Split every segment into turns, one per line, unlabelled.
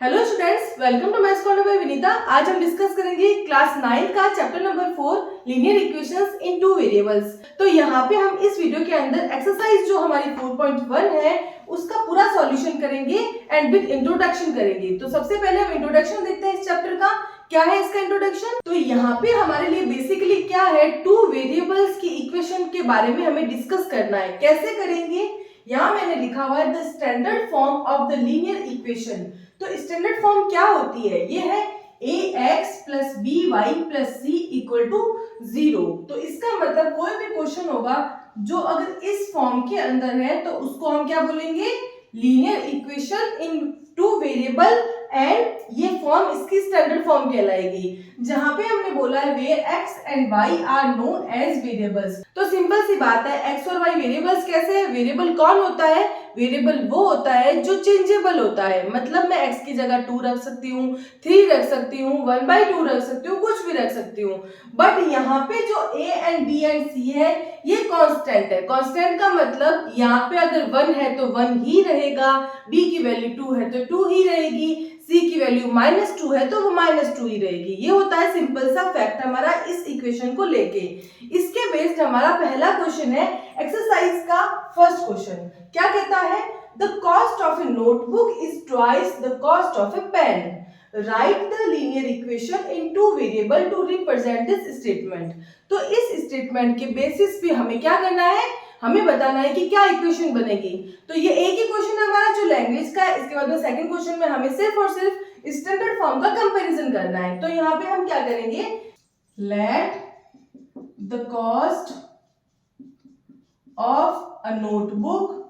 Hello students, welcome to maths corner by Vinita. आज हम discuss करेंगे क्लास 9 का chapter number 4 linear equations in two variables. तो यहाँ पे हम इस वीडियो के अंदर एक्सरसाइज जो हमारी 4.1 है उसका पूरा सॉल्यूशन करेंगे एंड विद इंट्रोडक्शन करेंगे। तो सबसे पहले हम इंट्रोडक्शन देखते हैं इस चैप्टर का। क्या है इसका इंट्रोडक्शन? तो यहाँ पे हमारे लिए बेसिकली क्या है, टू वेरिएबल्स की इक्वेशन के बारे में हमें डिस्कस करना है। कैसे करेंगे? यहाँ मैंने लिखा हुआ है the standard form of the linear equation. तो स्टैंडर्ड फॉर्म क्या होती है? ये है ax plus by plus c equal to 0। तो इसका मतलब कोई भी क्वेश्चन होगा जो अगर इस फॉर्म के अंदर है तो उसको हम क्या बोलेंगे? Linear equation in two variable, and ये फॉर्म इसकी स्टैंडर्ड फॉर्म कहलाएगी। जहां पे हमने बोला है where x and y are known as variables. तो सिंपल सी बात है, x और y वेरिएबल्स कैसे है? वेरिएबल कौन होता है? वेरिएबल वो होता है जो चेंजेबल होता है। मतलब मैं x की जगह 2 रख सकती हूँ, 3 रख सकती हूँ, 1/2 रख सकती हूँ, कुछ भी रख सकती हूँ। बट यहाँ पे जो a and b and c है ये कांस्टेंट है। कांस्टेंट का मतलब यहाँ पे अगर 1 है तो 1 ही रहेगा, b की वैल्यू 2 है तो 2 ही रहेगी, c की वैल्यू -2 है तो वो -2 ही रहेगी। ये होता है सिंपल सा फैक्ट हमारा इस इक्वेशन को लेके। इसके बेस्ड हमारा पहला क्वेश्चन है एक्सरसाइज का फर्स्ट क्वेश्चन। क्या कहता है? The cost of a notebook is twice the cost of a pen. Write the linear equation in two variable to represent this statement. तो इस स्टेटमेंट के बेसिस पे हमें क्या करना है? हमें बताना है कि क्या इक्वेशन बनेगी। तो ये एक ही क्वेश्चन है हमारा जो लैंग्वेज का है। इसके बाद में सेकंड क्वेश्चन में हमें सिर्फ और सिर्फ स्टैंडर्ड फॉर्म का कंपैरिजन करना है। तो यहाँ पे हम क्या करेंगे? Let the cost of a notebook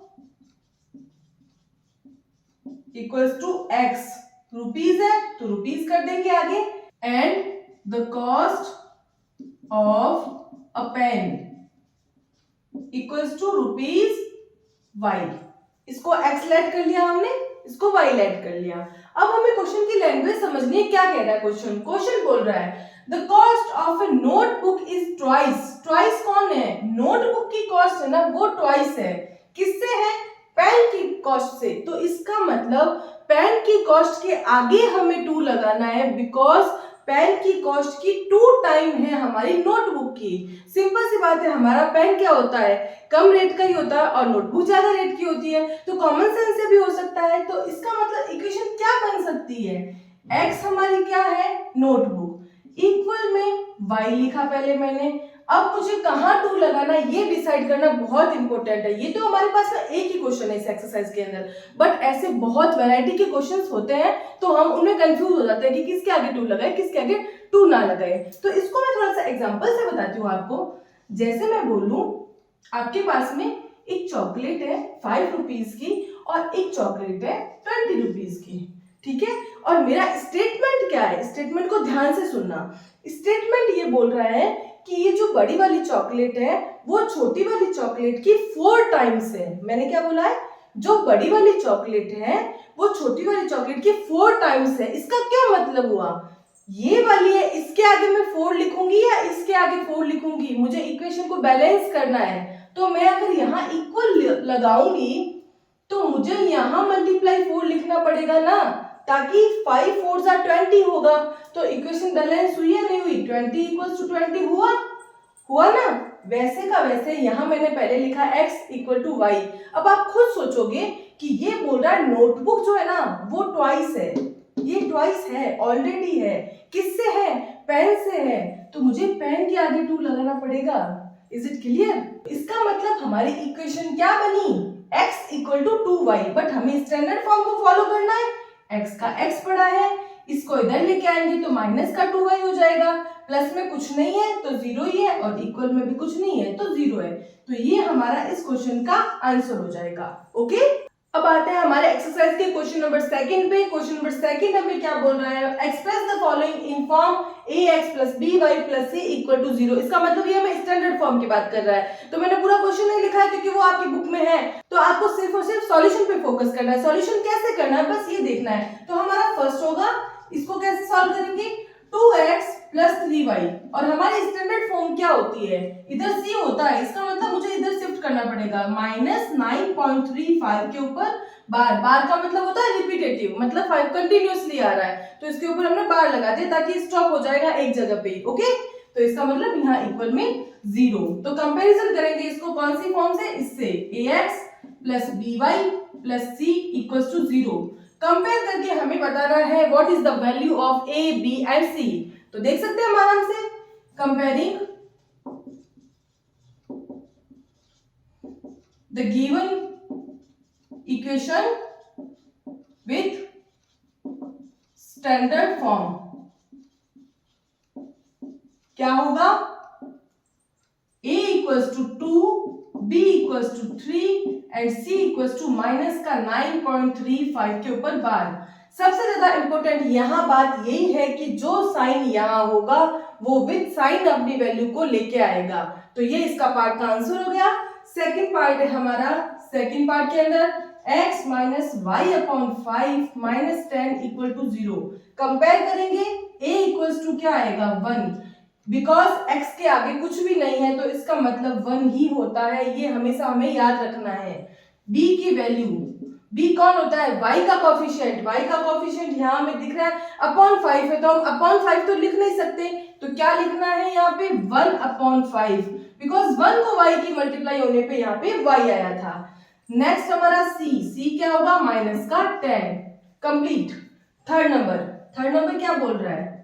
equals to x। Rupees है तो रुपीज कर देंगे आगे, and the cost of a pen equals to ₹y। इसको x लेट कर लिया हमने, इसको y लेट कर लिया। अब हमें क्वेश्चन की लैंग्वेज समझनी है। क्या कह रहा है क्वेश्चन? क्वेश्चन बोल रहा है the cost of a notebook is twice. Twice कौन है? नोटबुक की कॉस्ट है ना, वो ट्वाइस है। किससे है? पेन की कॉस्ट से। तो इसका मतलब पेन की कॉस्ट के आगे हमें 2 लगाना है, बिकॉज पेन की कॉस्ट की 2 टाइम है हमारी नोटबुक की। सिंपल सी बात है, हमारा पेन क्या होता है? कम रेट का ही होता है और नोटबुक ज्यादा रेट की होती है। तो कॉमन सेंस से भी हो सकता है। तो इसका मतलब इक्वेशन क्या बन सकती है? x हमारी क्या है? नोटबुक, इक्वल में y लिखा पहले मैंने। अब मुझे कहाँ 2 लगाना ये डिसाइड करना बहुत इंपॉर्टेंट है। ये तो हमारे पास एक ही क्वेश्चन है इस एक्सरसाइज के अंदर, बट ऐसे बहुत वैरायटी के क्वेश्चंस होते हैं तो हम उनमें कंफ्यूज हो जाते हैं कि किसके आगे 2 लगाए, किसके आगे 2 ना लगाए। तो इसको मैं थोड़ा सा एग्जांपल से बताती हूँ आपको। जैसे मैं बोलूं आपके पास में एक चॉकलेट है 5 रुपीज की और एक चॉकलेट है 20 रुपीज की, ठीक है। और मेरा स्टेटमेंट क्या है? स्टेटमेंट को ध्यान से सुनना। स्टेटमेंट ये बोल रहा है कि ये जो बड़ी वाली चॉकलेट है वो छोटी वाली चॉकलेट की 4 टाइम्स है। मैंने क्या बोला है? जो बड़ी वाली चॉकलेट है वो छोटी वाली चॉकलेट की 4 टाइम्स है। इसका क्या मतलब हुआ? ये वाली है, इसके आगे मैं 4 लिखूंगी या इसके आगे 4 लिखूंगी? मुझे इक्वेशन को बैलेंस करना है। तो मैं अगर यहाँ इक्वल लगाऊंगी तो मुझे यहाँ मल्टीप्लाई 4 लिखना पड़ेगा ना, ताकि 5 4s are 20 होगा। तो इक्वेशन बैलेंस हुई या नहीं हुई? 20 इक्वल्स टू 20 हुआ ना। वैसे का वैसे यहाँ मैंने पहले लिखा x इक्वल टू y। अब आप खुद सोचोगे कि ये बोल रहा है नोटबुक जो है ना वो ट्वाइस है। ये ट्वाइस है, ऑलरेडी है। किससे है? पेन से है। तो मुझे पेन के आगे 2 लगाना पड़ेगा। Is it clear? इसका मतलब हमारी इक्वेशन क्या बनी? x equal to 2y। But हमें स्टैंडर्ड फॉर्म को फॉलो करना है। x का x पड़ा है, इसको इधर लेके आएंगे तो माइनस का 2y हो जाएगा। प्लस में कुछ नहीं है तो 0 ही है, और इक्वल में भी कुछ नहीं है तो 0 है। तो ये हमारा इस क्वेश्चन का आंसर हो जाएगा। ओके, अब आते हैं हमारे एक्सरसाइज के क्वेश्चन नंबर 2 पे। क्वेश्चन नंबर 2 हमें क्या बोल रहा है? Express the following in form ax plus by plus c equal to 0। इसका मतलब ये हमें स्टैंडर्ड फॉर्म की बात कर रहा है। तो मैंने पूरा क्वेश्चन नहीं लिखा है क्योंकि वो आपकी बुक में है। तो आपको सिर्फ और सिर्फ सॉल्यूशन पे फोकस करना है। सॉल्यूशन कैसे करना है बस ये देखना है। तो हमारा फर्स्ट होगा, इसको कैसे सॉल्व करेंगे? 2x प्लस 3y, और हमारी स्टैंडर्ड फॉर्म क्या होती है, इधर c होता है, इसका मतलब मुझे इधर शिफ्ट करना पड़ेगा, माइनस 9.35 के ऊपर बार, बार का मतलब होता है रिपीटेटिव, मतलब 5 कंटिन्यूअसली आ रहा है, तो इसके ऊपर हमने बार लगा दिया ताकि स्टॉप हो जाएगा एक जगह पे, ओके। तो इसका मतलब यहाँ इक्वल में 0। तो कंपैरिजन करेंगे इसको कौन सी फॉर्म से, इससे ax plus by plus c equals to 0। Compare करके हमें बताना है what is the value of a, b and c। तो देख सकते हैं हम आराम से, comparing the given equation with standard form, क्या होगा, a equals to 2, b equals to 3 and c equals to minus का 9.35 के ऊपर बार। सबसे ज्यादा इंपॉर्टेंट यहाँ बात यही है कि जो साइन यहाँ होगा वो विद साइन अपनी वैल्यू को लेके आएगा। तो ये इसका पार्ट का आंसर हो गया। सेकंड पार्ट है हमारा, सेकंड पार्ट के अंदर x minus y upon 5 minus 10 equal to 0। Compare करेंगे, a इक्वल्स टू क्या आएगा 1, बिकॉज x के आगे कुछ भी नहीं है तो इसका मतलब 1 ही होता है, ये हमेशा हमें याद रखना है। b की वैल्यू, b कौन होता है, y का कोफिशिएंट, y का कोफिशिएंट यहाँ हमें दिख रहा है अपॉन 5 है, तो हम अपॉन 5 तो लिख नहीं सकते, तो क्या लिखना है यहाँ पे 1 अपॉन 5, बिकॉज 1 को y की मल्टीप्लाई होने पे यहाँ पे y आया था। नेक्स्ट हमारा c क्या होगा माइनस का 10, कंप्लीट। थर्ड नंबर क्या बोल रहा है,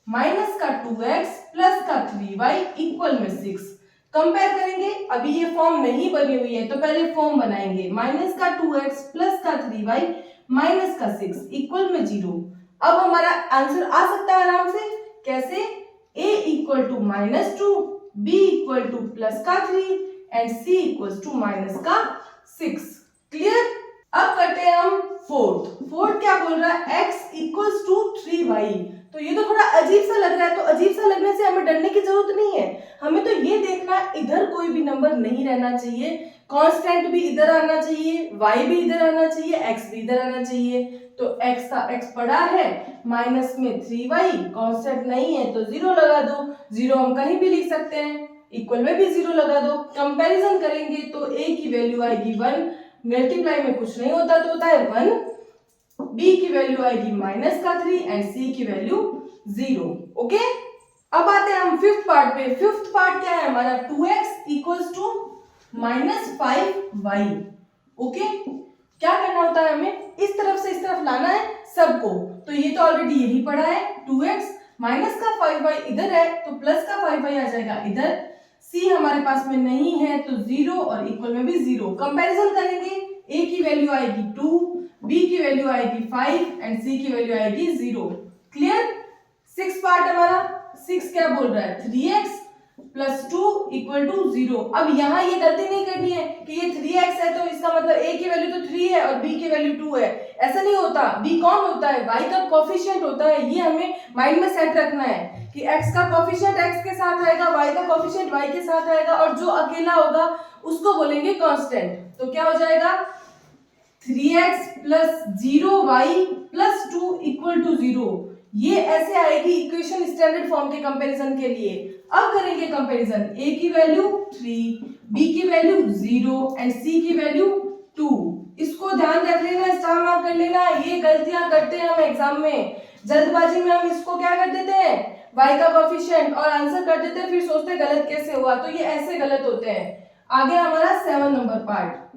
माइनस का 2x प्लस का 3y इक्वल में 6। कंपेयर करेंगे, अभी ये फॉर्म नहीं बनी हुई है तो पहले फॉर्म बनाएंगे, माइनस का 2x प्लस का 3y माइनस का 6 इक्वल में 0। अब हमारा आंसर आ सकता है आराम से, कैसे, a equal to minus 2, b equal to plus का 3 and c equal to minus का 6। क्लियर। अब करते हैं हम फोर्थ क्या बोल रहा है, x इक्वल्स टू 3y। तो ये तो थोड़ा अजीब सा लग रहा है, तो अजीब सा लगने से हमें डरने की जरूरत नहीं है, हमें तो ये देखना इधर कोई भी नंबर नहीं रहना चाहिए, कांस्टेंट भी इधर आना चाहिए, y भी इधर आना चाहिए, x भी इधर आना चाहिए। तो x पड़ा है माइनस में 3y, कांस्टेंट नहीं है तो 0 लगा दो, 0 हम कहीं भी लिख सकते हैं, इक्वल में भी 0 लगा दो। कंपैरिजन करेंगे तो a की वैल्यू आएगी 1, मल्टीप्लाई में कुछ नहीं होता तो होता है 1, b की वैल्यू आएगी माइनस का 3 एंड c की वैल्यू 0। ओके, अब आते हैं हम फिफ्थ पार्ट पे। फिफ्थ पार्ट क्या है हमारा, 2x equals to minus 5y। Okay, क्या करना होता है हमें, इस तरफ से इस तरफ लाना है सबको, तो ये तो ऑलरेडी यही पड़ा है, 2x माइनस का 5y इधर है तो प्लस का 5y आ जाएगा इधर, c हमारे पास में नहीं है तो 0 और इक्वल में भी 0। कंपैरिजन करेंगे, a की वैल्यू आएगी 2, b की वैल्यू आएगी 5 एंड c की वैल्यू आएगी 0। क्लियर। सिक्स पार्ट हमारा, 6 क्या बोल रहा है, 3x प्लस 2 इक्वल टू 0। अब यहाँ ये गलती नहीं करनी है कि ये 3x है तो इसका मतलब a की वैल्यू तो 3 है और b की वैल्यू 2 है, ऐसा नहीं होता। b कौन होता है, y का कोफिशिएंट होता है, ये हमें माइंड में सेट रखना है कि x का कोफिशिएंट x के साथ आएगा, y का कोफिशिएंट y के साथ आएगा और जो अकेला होगा उसको बोलेंगे कांस्टेंट। तो क्या हो जाएगा, 3x plus 0y plus 2 equal to 0। ये ऐसे आएगी इक्वेशन स्टैंडर्ड फॉर्म के कंपैरिजन के लिए। अब करेंगे कंपैरिजन, a की वैल्यू 3, b की वैल्यू 0 एंड c की वैल्यू 2। इसको ध्यान रख लेना, स्टार मार्क कर लेना, ये गलतियां करते हैं हम एग्जाम में, जल्दबाजी में हम इसको क्या कर देते हैं, y का कोफिशिएंट और आंसर कर देते हैं, फिर सोचते हैं गलत कैसे हुआ, तो ये ऐसे गलत होते हैं। आगे हमारा 7 number part,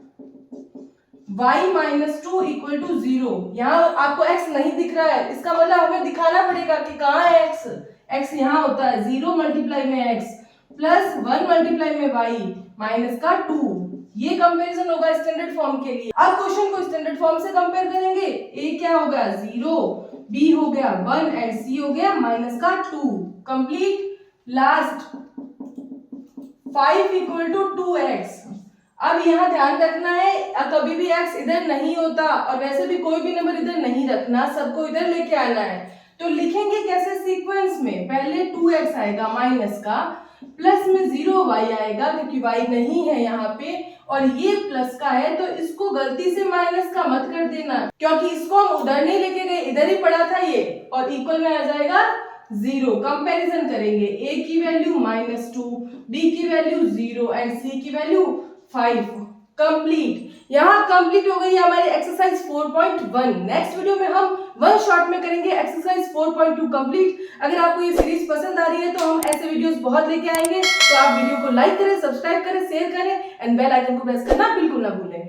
y minus 2 equal to 0। यहाँ आपको x नहीं दिख रहा है, इसका मतलब हमें दिखाना पड़ेगा कि कहाँ है x, x यहाँ होता है 0 मल्टीप्लाई में x प्लस 1 मल्टीप्लाई में y माइनस का 2। ये कंपैरिजन होगा स्टैंडर्ड फॉर्म के लिए। अब क्वेश्चन को स्टैंडर्ड फॉर्म से कंपेयर करेंगे, a क्या हो गया 0, b हो गया 1 एंड c हो गया माइनस का 2। Complete. Last 5 equal to 2x। अब यहाँ ध्यान रखना है, कभी भी x इधर नहीं होता और वैसे भी कोई भी नंबर इधर नहीं रखना, सबको इधर लेके आना है। तो लिखेंगे कैसे सीक्वेंस में, पहले 2x आएगा माइनस का, प्लस में 0y आएगा क्योंकि y नहीं है यहाँ पे, और ये प्लस का है तो इसको गलती से माइनस का मत कर देना, क्योंकि इसको हम उधर नहीं लेके गए, इधर ही पड़ा था ये, और इक्वल में आ जाएगा 0। कंपैरिजन करेंगे, a की वैल्यू -2, b की वैल्यू 0 एंड c की वैल्यू 5। कंप्लीट, यहाँ कंप्लीट हो गई हमारी एक्सरसाइज 4.1। नेक्स्ट वीडियो में हम वन शॉट में करेंगे एक्सरसाइज 4.2 कंप्लीट। अगर आपको ये सीरीज पसंद आ रही है तो हम ऐसे वीडियोस बहुत लेके आएंगे, तो आप वीडियो को लाइक करें, सब्सक्राइब करें, शेयर करें एंड बेल आइकन को प्रेस करना बिल्कुल ना भूलें।